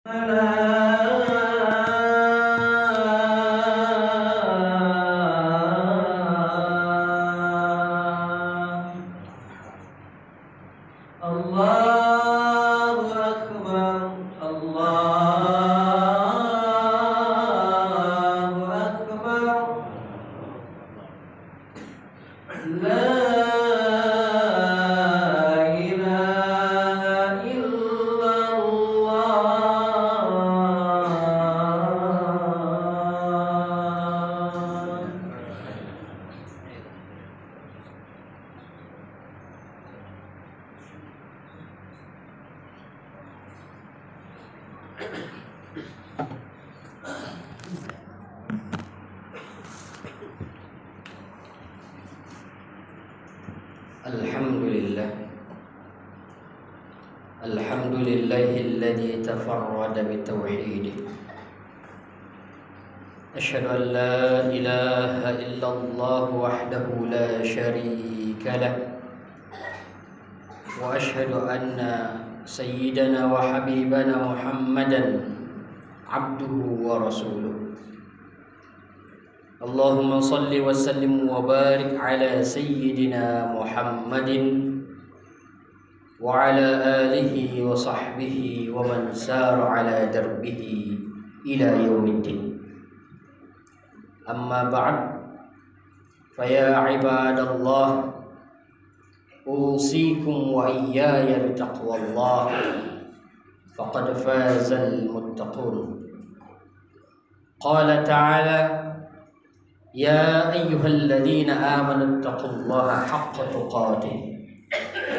Allahu Akbar, Allahu Akbar. La ilaha illallah. Alhamdulillahilladzi tafarrada bitauhidih. Asyhadu an la ilaha illallah wahdahu la syarika lah. Wa asyhadu anna sayyidana wa habibana Muhammadan abduhu wa rasuluh. Allahumma salli wa sallim wa barik ala sayyidina Muhammadin wa ala alihi wa sahbihi wa man sara ala darbihi ila yaumiddin. Amma ba'd, fa ya ibadallah, usikum wa iyaya bitaqwallah, faqad fazal muttaqun. Qala ta'ala: ya ayyuhalladzina amanu ittaqullaha haqqa tuqatih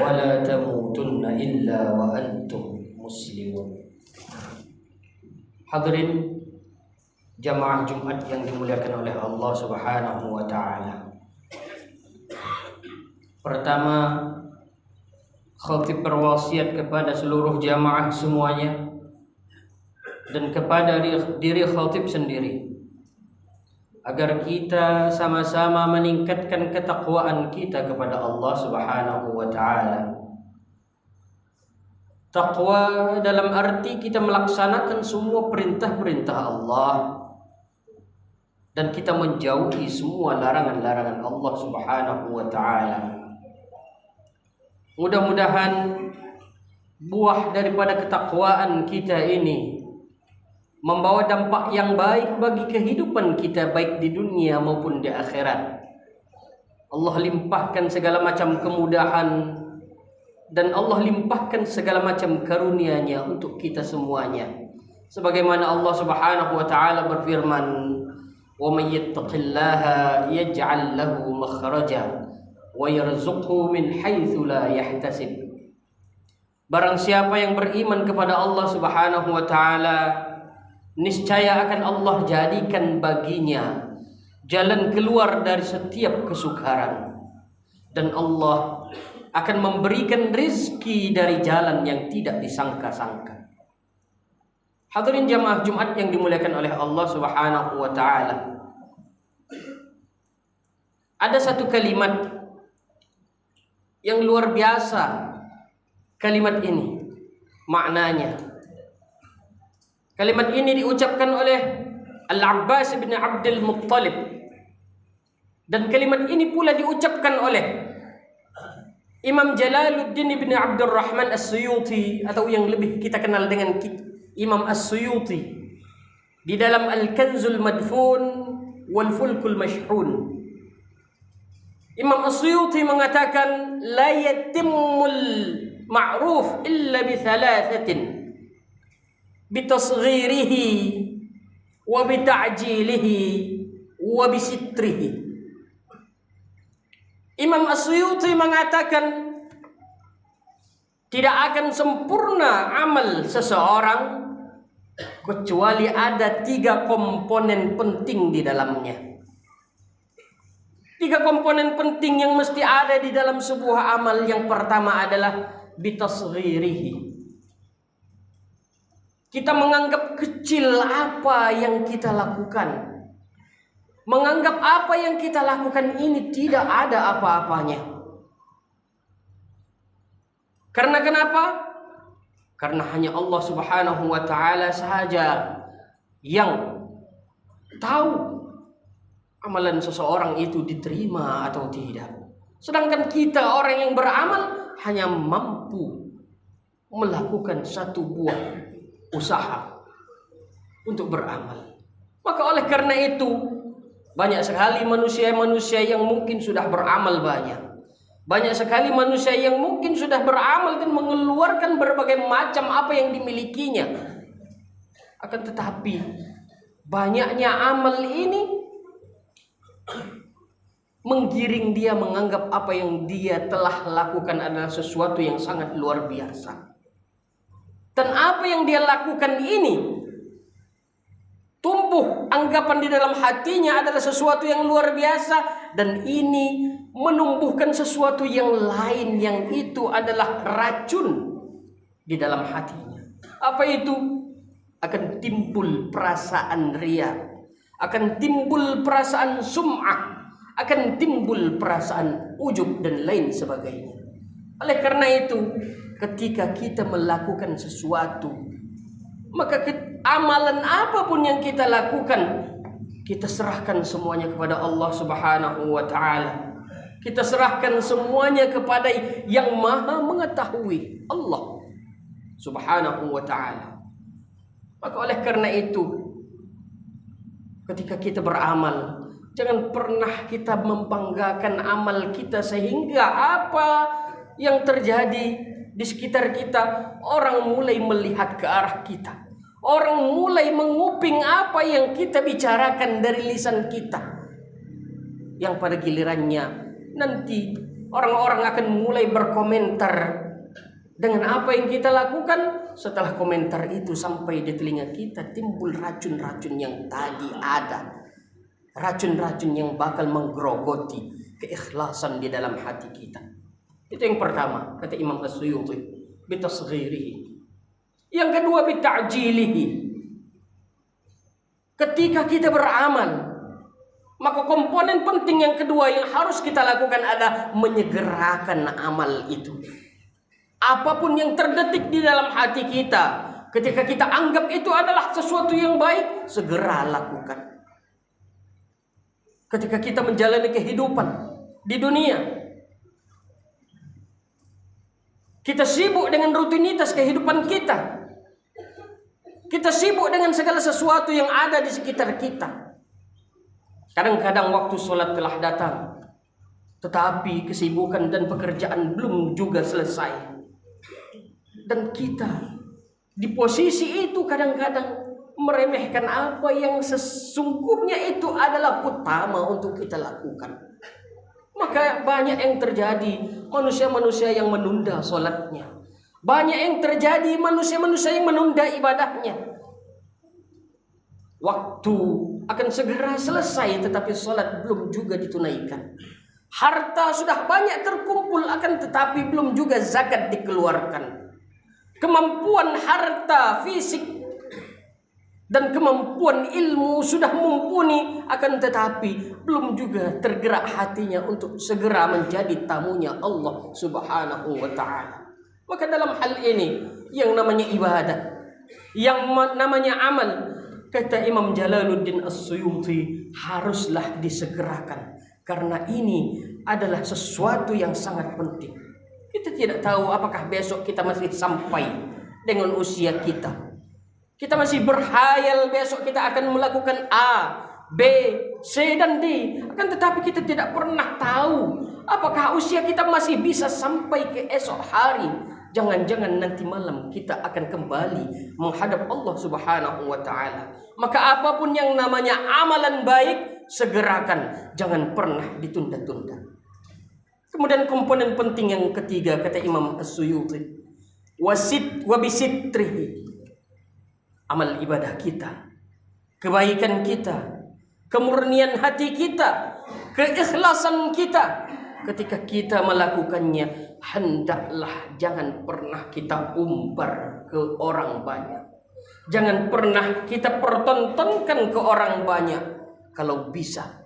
wa la tamutunna illa wa antum muslimun. Hadirin jamaah Jumat yang dimuliakan oleh Allah Subhanahu wa taala. Pertama, khatib berwasiat kepada seluruh jamaah semuanya dan kepada diri khatib sendiri agar kita sama-sama meningkatkan ketakwaan kita kepada Allah Subhanahu wa taala. Takwa dalam arti kita melaksanakan semua perintah-perintah Allah dan kita menjauhi semua larangan-larangan Allah Subhanahu wa taala. Mudah-mudahan buah daripada ketakwaan kita ini membawa dampak yang baik bagi kehidupan kita, baik di dunia maupun di akhirat. Allah limpahkan segala macam kemudahan dan Allah limpahkan segala macam karunia-Nya untuk kita semuanya. Sebagaimana Allah Subhanahu wa taala berfirman, "Wa may yattaqillaha yaj'al lahu makhraja wa yarzuqhu min haitsu la yahtasib." Barang siapa yang beriman kepada Allah Subhanahu wa taala, niscaya akan Allah jadikan baginya jalan keluar dari setiap kesukaran, dan Allah akan memberikan rezeki dari jalan yang tidak disangka-sangka. Hadirin jamaah Jumat yang dimuliakan oleh Allah Subhanahu wa taala. Ada satu kalimat yang luar biasa. Kalimat ini maknanya, kalimat ini diucapkan oleh Al-Abbas bin Abdul Muttalib, dan kalimat ini pula diucapkan oleh Imam Jalaluddin bin Abdul Rahman As-Suyuti, atau yang lebih kita kenal dengan Imam As-Suyuti, di dalam Al-Kanzul Madfun wal Fulkul Mashhun. Imam As-Suyuti mengatakan, la yatimmul ma'ruf illa bi thalathatin, bitasghirihi wa bita'jilihi wa bisitrihi. Imam As-Suyuti mengatakan tidak akan sempurna amal seseorang kecuali ada 3 komponen penting di dalamnya. 3 komponen penting yang mesti ada di dalam sebuah amal. Yang pertama adalah bitasghirihi. Kita menganggap kecil apa yang kita lakukan. Menganggap apa yang kita lakukan ini tidak ada apa-apanya. Karena kenapa? Karena hanya Allah Subhanahu wa taala saja yang tahu amalan seseorang itu diterima atau tidak. Sedangkan kita orang yang beramal hanya mampu melakukan satu buah usaha untuk beramal. Maka oleh karena itu banyak sekali manusia-manusia yang mungkin sudah beramal banyak. Banyak sekali manusia yang mungkin sudah beramal dan mengeluarkan berbagai macam apa yang dimilikinya. Akan tetapi banyaknya amal ini menggiring dia menganggap apa yang dia telah lakukan adalah sesuatu yang sangat luar biasa. Dan apa yang dia lakukan ini tumbuh anggapan di dalam hatinya adalah sesuatu yang luar biasa, dan ini menumbuhkan sesuatu yang lain yang itu adalah racun di dalam hatinya. Apa itu? Akan timbul perasaan riya, akan timbul perasaan sum'ah, akan timbul perasaan ujub dan lain sebagainya. Oleh karena itu, ketika kita melakukan sesuatu, maka amalan apapun yang kita lakukan, kita serahkan semuanya kepada Allah Subhanahu wa taala. Kita serahkan semuanya kepada yang Maha mengetahui, Allah Subhanahu wa taala. Maka oleh karena itu, ketika kita beramal, jangan pernah kita membanggakan amal kita sehingga apa yang terjadi di sekitar kita, orang mulai melihat ke arah kita. Orang mulai menguping apa yang kita bicarakan dari lisan kita. Yang pada gilirannya nanti orang-orang akan mulai berkomentar dengan apa yang kita lakukan. Setelah komentar itu sampai di telinga kita, timbul racun-racun yang tadi ada. Racun-racun yang bakal menggerogoti keikhlasan di dalam hati kita. Itu yang pertama, kata Imam As-Suyuti, bitasghirihi. Yang kedua, bita'jilihi. Ketika kita beramal, maka komponen penting yang kedua yang harus kita lakukan adalah menyegerakan amal itu. Apapun yang terdetik di dalam hati kita, ketika kita anggap itu adalah sesuatu yang baik, segera lakukan. Ketika kita menjalani kehidupan di dunia, kita sibuk dengan rutinitas kehidupan kita. Kita sibuk dengan segala sesuatu yang ada di sekitar kita. Kadang-kadang waktu sholat telah datang, tetapi kesibukan dan pekerjaan belum juga selesai. Dan kita di posisi itu kadang-kadang meremehkan apa yang sesungguhnya itu adalah utama untuk kita lakukan. Maka banyak yang terjadi manusia-manusia yang menunda sholatnya. Banyak yang terjadi manusia-manusia yang menunda ibadahnya. Waktu akan segera selesai tetapi sholat belum juga ditunaikan. Harta sudah banyak terkumpul akan tetapi belum juga zakat dikeluarkan. Kemampuan harta fisik dan kemampuan ilmu sudah mumpuni, akan tetapi belum juga tergerak hatinya untuk segera menjadi tamunya Allah Subhanahu wa ta'ala. Maka dalam hal ini yang namanya ibadah, yang namanya amal, kata Imam Jalaluddin As-Suyuti, haruslah disegerakan. Karena ini adalah sesuatu yang sangat penting. Kita tidak tahu apakah besok kita masih sampai dengan usia kita. Kita masih berhayal besok kita akan melakukan A, B, C, dan D. Akan tetapi kita tidak pernah tahu apakah usia kita masih bisa sampai ke esok hari. Jangan-jangan nanti malam kita akan kembali menghadap Allah Subhanahu wa ta'ala. Maka apapun yang namanya amalan baik, segerakan. Jangan pernah ditunda-tunda. Kemudian komponen penting yang ketiga, kata Imam As-Suyuti, wabisitrihi. Amal ibadah kita, kebaikan kita, kemurnian hati kita, keikhlasan kita, ketika kita melakukannya, hendaklah jangan pernah kita umbar ke orang banyak. Jangan pernah kita pertontonkan ke orang banyak. Kalau bisa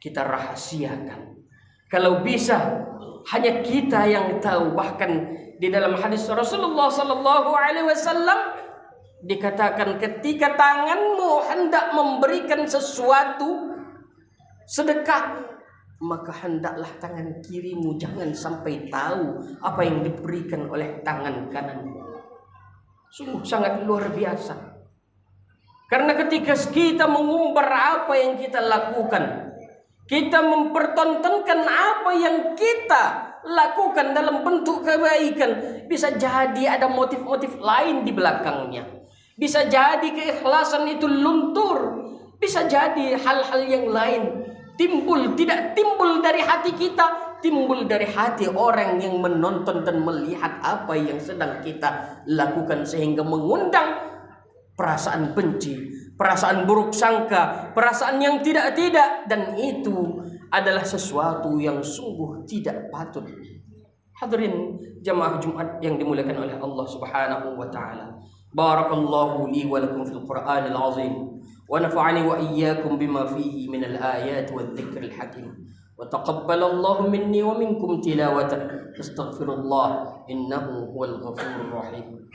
kita rahasiakan. Kalau bisa hanya kita yang tahu, bahkan Di dalam hadis Rasulullah sallallahu alaihi wasallam dikatakan ketika tanganmu hendak memberikan sesuatu sedekah, maka hendaklah tangan kirimu jangan sampai tahu apa yang diberikan oleh tangan kananmu. Sungguh sangat luar biasa. Karena ketika kita mengumbar apa yang kita lakukan, kita mempertontonkan apa yang kita lakukan dalam bentuk kebaikan, bisa jadi ada motif-motif lain di belakangnya. Bisa jadi keikhlasan itu luntur, bisa jadi hal-hal yang lain timbul, tidak timbul dari hati kita, timbul dari hati orang yang menonton dan melihat apa yang sedang kita lakukan, sehingga mengundang perasaan benci, perasaan buruk sangka, perasaan yang tidak-tidak, dan itu adalah sesuatu yang sungguh tidak patut. Hadirin jamaah Jumat yang dimuliakan oleh Allah Subhanahu wa taala. Barakallahu li wa lakum fil Qur'anil azim wa nafa'ani wa iyyakum bima fihi minal ayati wadh-dhikril hakim. Wa taqabbalallahu minni wa minkum tilawatan. Astaghfirullah innahu huwal ghafurur rahim.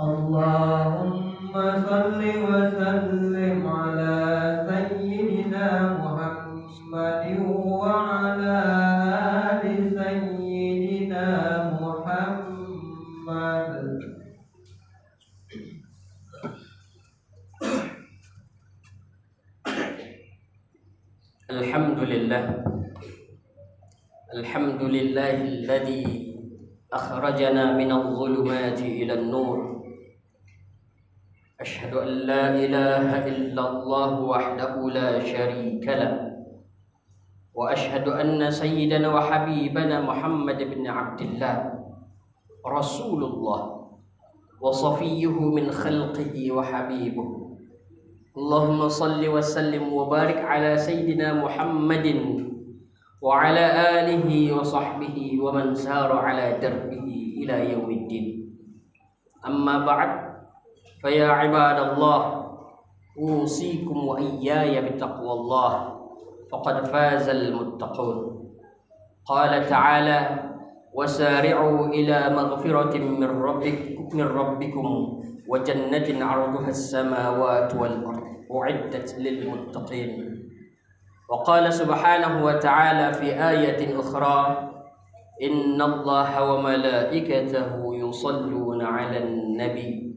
Allahumma salli wa sallim ala sayyidina Muhammadin wa ala ali sayyidina Muhammad. Alhamdulillahilladzi akhrajana minadh dhulumati ilan nur. Asyhadu an la ilaha illallah wahdahu la syarika lah. Wa asyhadu anna sayyidana wa habibana Muhammad bin Abdillah Rasulullah wa safiyyuhu min khalqihi wa habibuh. Allahumma salli wa sallim wa barik ala sayyidina Muhammadin wa ala alihi wa sahbihi wa man sara ala darbihi ila yaumiddin. Amma ba'd, fa ya ibadallah, usikum wa iyaya bittaqwallah, faqad fazal muttaqun. Qala ta'ala: wasari'u ila maghfiratin min rabbikum wa jannatin 'arduha as-samawati wal ardh u'iddat lil muttaqin. Wa qala subhanahu wa ta'ala fi ayatin ukhra: innallaha wa malaikatahu yusalluna 'alan nabi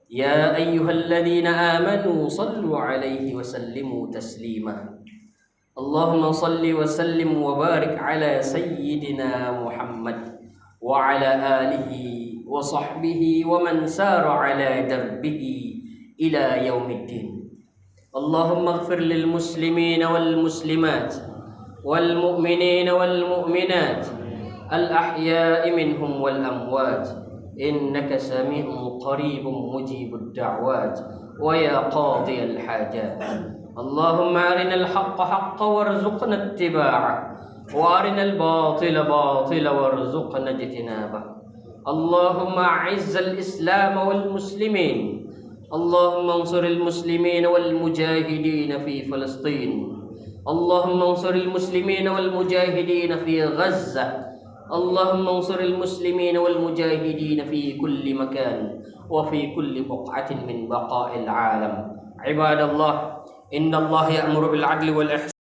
ya ayyuhalladzina amanu sallu 'alaihi wa sallimu taslima. Allahumma salli wa sallim wa barik ala sayyidina Muhammad wa ala alihi wa sahbihi wa man sara ala darbihi ila yaumiddin. Allahumma ighfir lil muslimina wal muslimat wal mu'minina wal mu'minat al ahya'i minhum wal amwat innaka sami'un qaribun mujibud da'wat wa ya qadiyal hajat. Allahumma arinal haqqa haqqan warzuqna ittiba'ah wa arinal batila batila warzuqna ijtinabah. Allahumma a'izzal islam wal muslimin. Allahumma ansuril muslimin wal mujahidin fi Palestin. Allahumma ansuril muslimin wal mujahidin fi Gaza. Allahumma ansuril muslimin wal mujahidin fi kulli makan wa fi kulli buq'atin min baqa'il alam. Ibadallah, inna Allah ya'muru bil 'adli wal ihsan